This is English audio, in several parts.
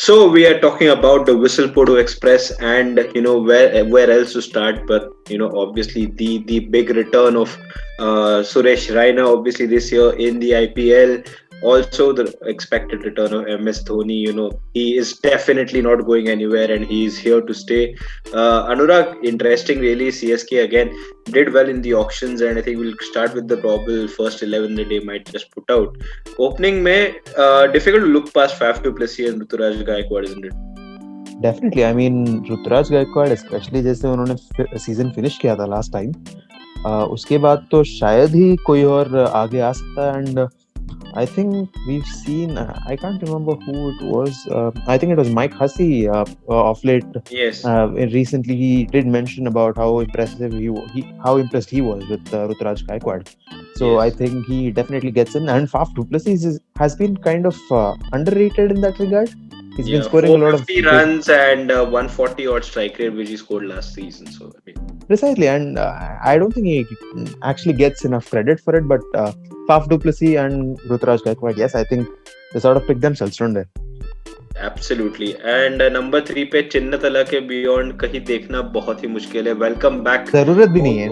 So we are talking about the Whistle Polo Express, and where else to start, but obviously the big return of Suresh Raina, obviously this year in the IPL. Also the expected return of MS Dhoni. He is definitely not going anywhere, and he is here to stay. Anurag, interesting really. CSK again did well in the auctions, and I think we'll start with the probable first 11 that they might just put out. Opening में difficult to look past Faf du Plessis and Ruturaj Gaikwad, isn't it? Definitely I mean Ruturaj Gaikwad specially जैसे उन्होंने season finish किया था last time, उसके बाद तो शायद ही कोई और आगे आ सकता है. And I think we've seen. I can't remember who it was. I think it was Mike Hussey of late. Yes. Recently, he did mention about how impressive how impressed he was with Ruturaj Gaikwad. So Yes. I think he definitely gets in. And Faf du Plessis has been kind of underrated in that regard. He's been Yeah, scoring a lot of 450 runs and 140 odd strike rate, which he scored last season. So I mean, precisely, and I don't think he actually gets enough credit for it. But Faf du Plessis and Ruturaj Gaikwad, yes, I think they sort of pick themselves, don't they? absolutely. And number 3 पे चिन्नतला के beyond कहीं देखना बहुत ही मुश्किल है. Welcome back. जरूरत भी नहीं है.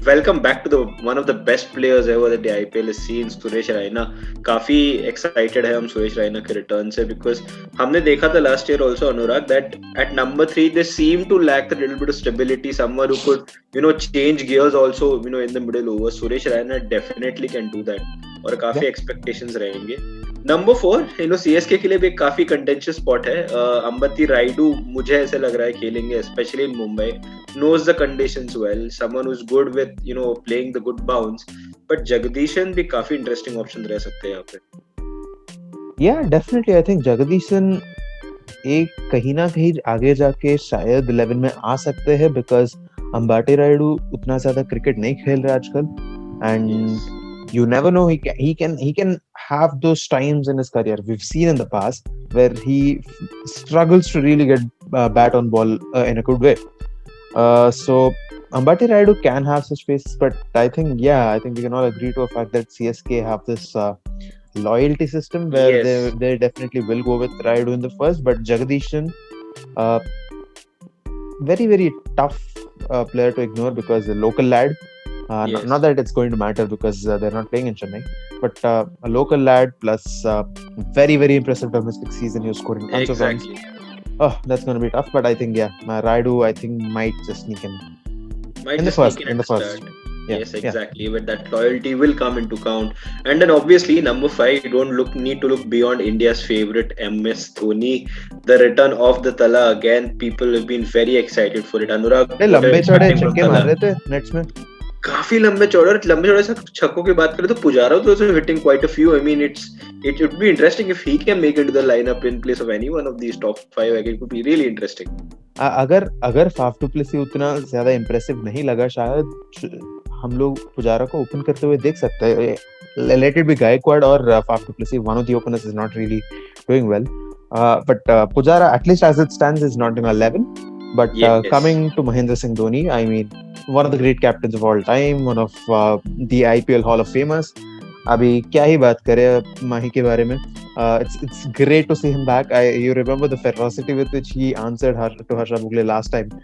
Welcome back to the one of the best players ever that the IPL has seen, Suresh Raina. काफी एक्साइटेड है हम सुरेश रैना के रिटर्न से, बिकॉज हमने देखा था last year also Anurag that at number 3 they seem to lack the little bit of stability, someone who could change gears also in the middle over. Suresh Raina definitely can do that और काफी expectations रहेंगे. Number 4 CSK के लिए भी एक काफी contentious spot है. अंबती रायडू मुझे ऐसे लग रहा है खेलेंगे, specially in Mumbai. knows the conditions well, someone who's good with playing the good bounce. But Jagdishan भी काफी इंटरेस्टिंग ऑप्शन रह सकते हैं यहाँ पे. Yeah, definitely. I think Jagdishan एक कहीं ना कहीं आगे जाके शायद 11 में आ सकते हैं, बिकॉज अंबाटी रायडू उतना ज्यादा क्रिकेट नहीं खेल रहा आजकल. And you never know, he can have those times in his career we've seen in the past where he struggles to really get bat on ball in a good way. So Ambati Rayudu can have such phases, but I think we can all agree to a fact that CSK have this loyalty system where Yes. they definitely will go with Rayudu in the first. But Jagdishan, very very tough player to ignore because the local lad. Yes. Not that it's going to matter because they're not playing in Chennai, but a local lad plus very very impressive domestic season. He was scoring tons of runs. Exactly. Oh, that's going to be tough, but I think Rayudu I think might just sneak in. Might In the just first, sneak in the at first. start. Yeah, Yes, yeah. exactly. But that loyalty will come into count. And then obviously number 5, you don't need to look beyond India's favorite MS Dhoni. The return of the Tala again. People have been very excited for it. Anurag, अरे what are you लंबे चौड़े expecting from छक्के मार Tala? रहे थे nets में. काफी लंबे चौड़े छक्कों की बात करें तो पुजारा तो hitting quite a few. I mean, it would be interesting if he can make it to the lineup in place of any one of these top 5. Again, it could be really interesting. अगर Faf du Plessis उतना ज्यादा impressive नहीं लगा, शायद हम लोग पुजारा को open करते हुए देख सकते हैं. लेट इट बी गायकवाड और Faf du Plessis, one of the openers is not really doing well, but Pujara at least as it stands is not in 11. But Yes. Coming to Mahendra Singh Dhoni, I mean, one of the great captains of all time, one of the IPL Hall of Famers. अभी क्या ही बात करें माही के बारे में. It's great to see him back. You remember the ferocity with which he answered to Harsha Bhogle last time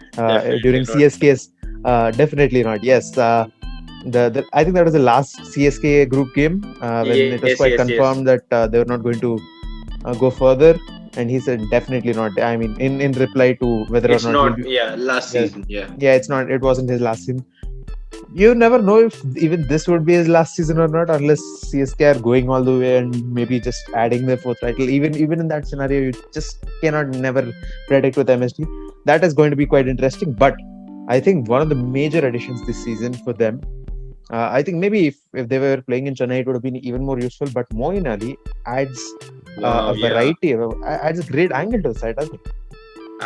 during not. CSK's. Definitely not. Yes. I think that was the last CSK group game when it was quite confirmed that they were not going to go further. And he said definitely not. I mean, in reply to whether It's or not. not. Last season. Yeah. Yeah, it's not. It wasn't his last season. You never know if even this would be his last season or not, unless CSK are going all the way and maybe just adding their 4th title. Even in that scenario, you just cannot never predict with MSD. That is going to be quite interesting. But I think one of the major additions this season for them, I think maybe if they were playing in Chennai, it would have been even more useful. But Moeen Ali adds a variety, adds a great angle to the side, doesn't it?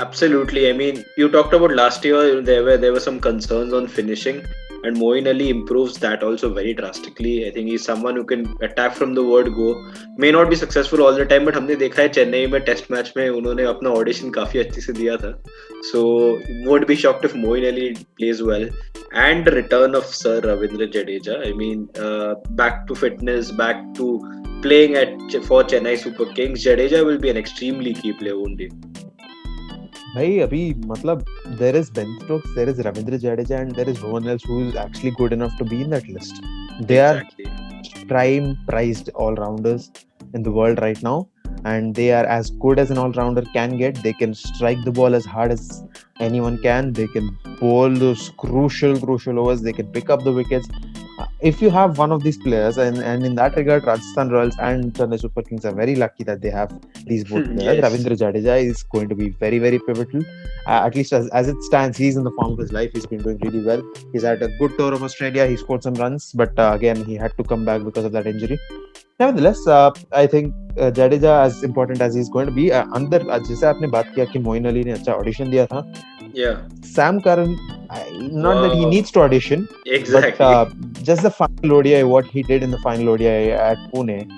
Absolutely. I mean, you talked about last year. There were some concerns on finishing, and Moeen Ali improves that also very drastically. I think he's someone who can attack from the word go. May not be successful all the time, but हमने देखा है चेन्नई में test match में उन्होंने अपना audition काफी अच्छे से दिया था. So won't be shocked if Moeen Ali plays well. And the return of Sir Ravindra Jadeja. I mean, back to fitness, back to playing for Chennai Super Kings, Jadeja will be an extremely key player, won't he? भाई अभी मतलब there is Ben Stokes, there is Ravindra Jadeja, and there is no one else who is actually good enough to be in that list. They are Exactly. prime prized all rounders in the world right now, and they are as good as an all rounder can get. They can strike the ball as hard as anyone can. They can bowl those crucial overs. They can pick up the wickets. If you have one of these players, and in that regard, Rajasthan Royals and Chennai Super Kings are very lucky that they have these both players. Yes. Ravindra Jadeja is going to be very pivotal. At least as it stands, he's in the form of his life. He's been doing really well. He's had a good tour of Australia. He scored some runs, but again, he had to come back because of that injury. Nevertheless, I think Jadeja, as important as he's going to be, अंदर जैसे आपने बात किया कि मोइन अली ने अच्छा audition दिया था. Yeah. Sam Curran, not that he Wow. needs to audition, Exactly. but just the final ODI, what he did in the final ODI at Pune,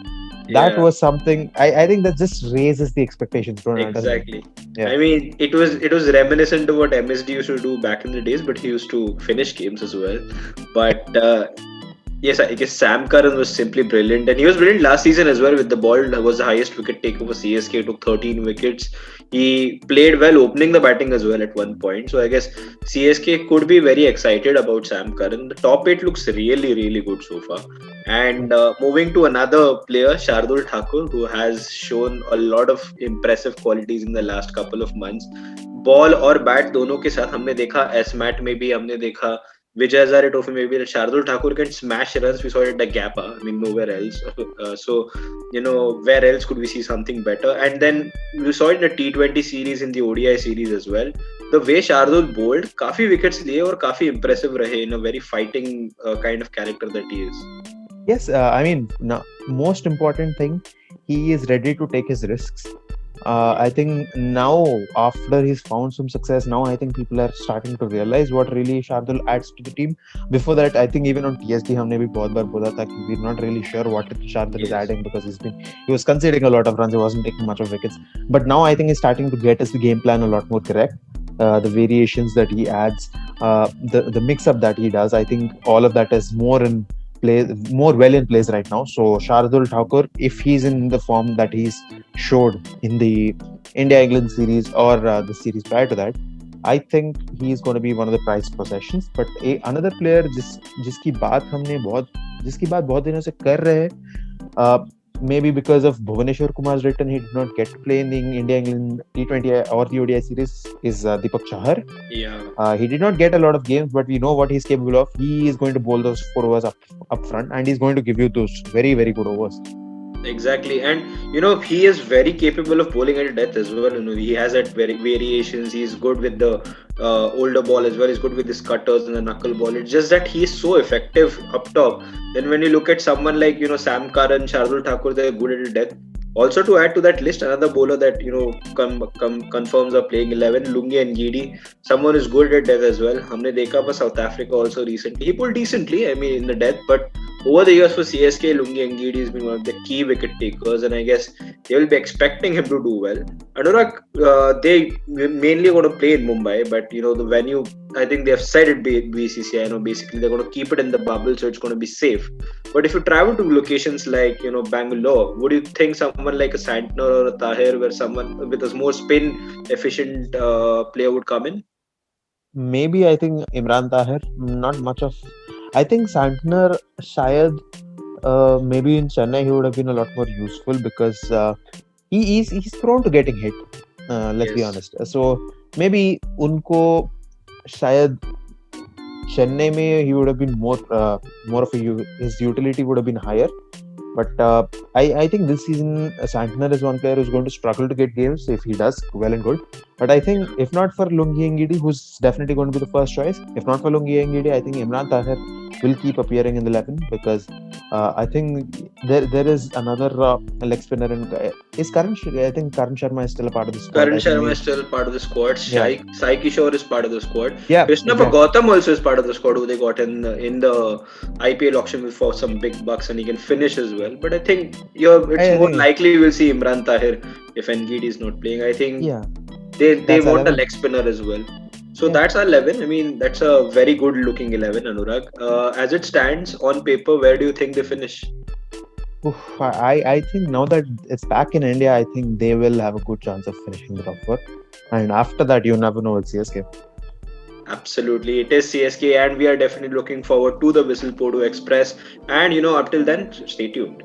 that Yeah. was something. I think that just raises the expectations. Don't Exactly. Yeah. I mean, it was reminiscent of what MSD used to do back in the days, but he used to finish games as well. But yes, I guess Sam Curran was simply brilliant, and he was brilliant last season as well. With the ball, was the highest wicket taker for CSK. Took 13 wickets. He played well, opening the batting as well at one point. So I guess CSK could be very excited about Sam Curran. The top 8 looks really good so far. And moving to another player, Shardul Thakur, who has shown a lot of impressive qualities in the last couple of months. Ball और bat दोनों के साथ हमने देखा, S mat में भी हमने देखा, Vijay Hazare Trophy maybe that Shardul Thakur can smash runs. We saw it at the Gappa. I mean, nowhere else. So, where else could we see something better? And then we saw it in the T20 series, in the ODI series as well. The way Shardul bowled, काफी wickets लिए और काफी impressive रहे in a very fighting kind of character that he is. Yes, I mean, most important thing, he is ready to take his risks. I think now, after he's found some success, now I think people are starting to realize what really Shardul adds to the team. Before that, I think even on TSD, हमने भी बहुत बार बोला था कि we're not really sure what Shardul is adding because he was conceding a lot of runs, he wasn't taking much of wickets. But now I think he's starting to get his game plan a lot more correct. The variations that he adds, the mix-up that he does, I think all of that is more well in place right now. So Shardul Thakur, if he's in the form that he's showed in the India-England series or the series prior to that, I think he's going to be one of the prized possessions. But another player जिसकी बात बहुत दिनों से कर रहे हैं, maybe because of Bhuvaneshwar Kumar's return, he did not get to play in the India-England T20 or the ODI series, is Deepak Chahar. Yeah. He did not get a lot of games, but we know what he's capable of. He is going to bowl those 4 overs up front, and he's going to give you those very good overs. Exactly, and he is very capable of bowling at death as well. He has that variations. He's good with the older ball as well. He's good with his cutters and the knuckle ball. It's just that he's so effective up top. Then when you look at someone like Sam Curran, Shardul Thakur, they're good at death. Also, to add to that list, another bowler that confirms are playing 11, Lungi Ngidi. Someone is good at death as well. हमने देखा for South Africa also recently. He bowled decently, I mean, in the death, but over the years for CSK, Lungi Ngidi has been one of the key wicket takers, and I guess they will be expecting him to do well. Anurag, they mainly going to play in Mumbai, but the venue, I think they have said it BCCI. Basically they're going to keep it in the bubble, so it's going to be safe. But if you travel to locations like Bangalore, would you think someone like a Santner or a Tahir, where someone with a more spin efficient player would come in? Maybe I think Imran Tahir, not much of. I think Santner, shayad, maybe in Chennai he would have been a lot more useful because he's prone to getting hit. Let's be honest. So maybe unko shayad Chennai mein he would have been more of his utility would have been higher. But I think this season Santner is one player who's going to struggle to get games. If he does, well and good. But I think if not for Lungi Ngidi, who's definitely going to be the first choice, if not for Lungi Ngidi, I think Imran Tahir will keep appearing in the 11 because I think there is another leg spinner in I think Karan Sharma is still a part of the squad. Karan Sharma is still part of the squad. Sai Kishore is part of the squad. Yeah, Krishna Gautam also is part of the squad who they got in the IPL auction for some big bucks, and he can finish as well. But I think it's more likely we'll see Imran Tahir if Ngidi is not playing. I think they want a leg spinner as well. So that's our 11. I mean, that's a very good looking 11, Anurag. As it stands on paper, where do you think they finish? I think now that it's back in India, I think they will have a good chance of finishing the top four. And after that, you never know with CSK. Absolutely, it is CSK, and we are definitely looking forward to the Whistle Podu Express. And up till then, stay tuned.